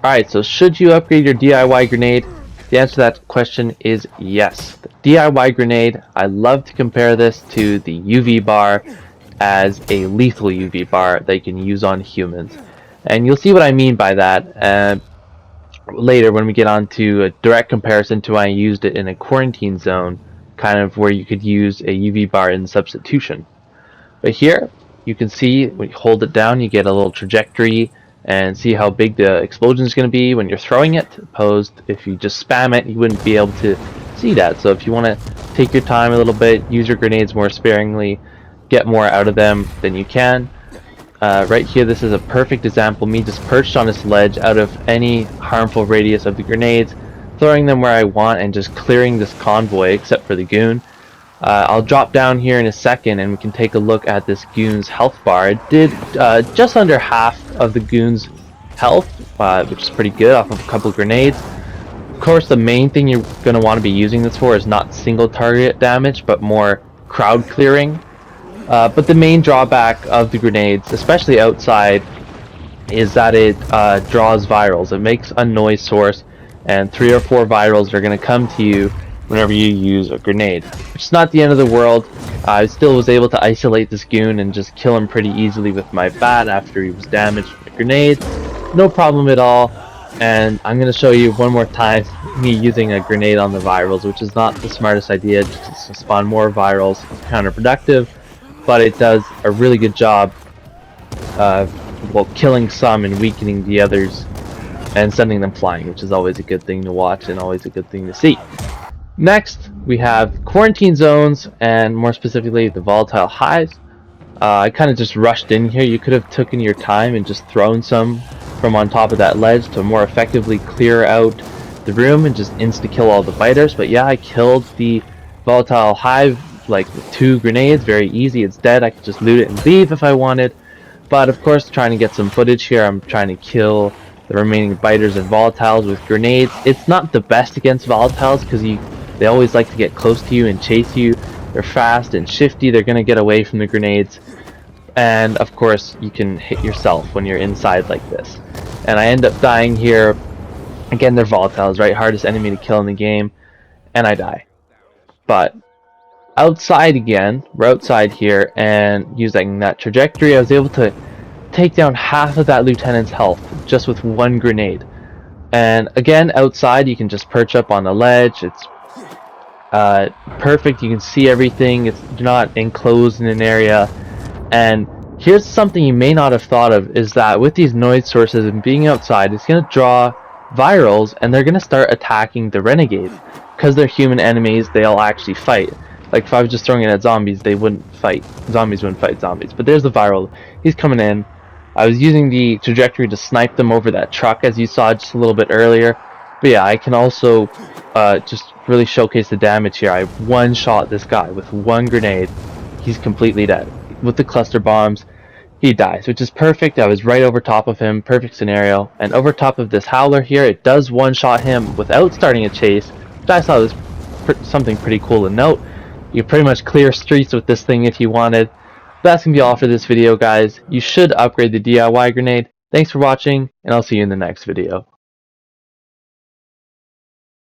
Alright, so should you upgrade your DIY grenade? The answer to that question is yes. The DIY grenade, I love to compare this to the UV bar as a lethal UV bar that you can use on humans. And you'll see what I mean by that later when we get on to a direct comparison to when I used it in a quarantine zone, kind of where you could use a UV bar in substitution. But here, you can see when you hold it down, you get a little trajectory and see how big the explosion is going to be when you're throwing it. Opposed, if you just spam it, you wouldn't be able to see that. So if you want to take your time a little bit, use your grenades more sparingly, get more out of them than you can. Right here, this is a perfect example, me just perched on this ledge out of any harmful radius of the grenades, throwing them where I want and just clearing this convoy except for the goon. I'll drop down here in a second and we can take a look at this goon's health bar. It did just under half of the goon's health, which is pretty good off of a couple of grenades. Of course, the main thing you're going to want to be using this for is not single target damage, but more crowd clearing. But the main drawback of the grenades, especially outside, is that it draws virals. It makes a noise source, and 3 or 4 virals are going to come to you whenever you use a grenade, which is not the end of the world. I still was able to isolate this goon and just kill him pretty easily with my bat after he was damaged with the grenade. No problem at all. And I'm going to show you one more time me using a grenade on the virals, which is not the smartest idea, just to spawn more virals. It's counterproductive, but it does a really good job well, killing some and weakening the others and sending them flying, which is always a good thing to watch and always a good thing to see. Next, we have quarantine zones, and more specifically the volatile hives. I kind of just rushed in here. You could have taken your time and just thrown some from on top of that ledge to more effectively clear out the room and just insta-kill all the biters. But yeah, I killed the volatile hive like with 2 grenades. Very easy. It's dead. I could just loot it and leave if I wanted. But of course, trying to get some footage here, I'm trying to kill the remaining biters and volatiles with grenades. It's not the best against volatiles because they always like to get close to you and chase you. They're fast and shifty. They're going to get away from the grenades. And of course, you can hit yourself when you're inside like this. And I end up dying here. Again, they're volatiles, right? Hardest enemy to kill in the game. And I die. But outside again, we're outside here, and using that trajectory, I was able to take down half of that lieutenant's health just with 1 grenade. And again, outside, you can just perch up on the ledge. It's perfect. You can see everything. You're not enclosed in an area. And here's something you may not have thought of, is that with these noise sources and being outside, it's going to draw virals, and they're going to start attacking the renegades. Because they're human enemies, they'll actually fight. Like if I was just throwing it at zombies, they wouldn't fight. Zombies wouldn't fight zombies. But there's the viral. He's coming in. I was using the trajectory to snipe them over that truck, as you saw just a little bit earlier. But yeah, I can also just really showcase the damage here. I one-shot this guy with 1 grenade. He's completely dead. With the cluster bombs, he dies, which is perfect. I was right over top of him. Perfect scenario. And over top of this howler here, it does one-shot him without starting a chase, which I thought was something pretty cool to note. You can pretty much clear streets with this thing if you wanted. That's going to be all for this video, guys. You should upgrade the DIY grenade. Thanks for watching, and I'll see you in the next video.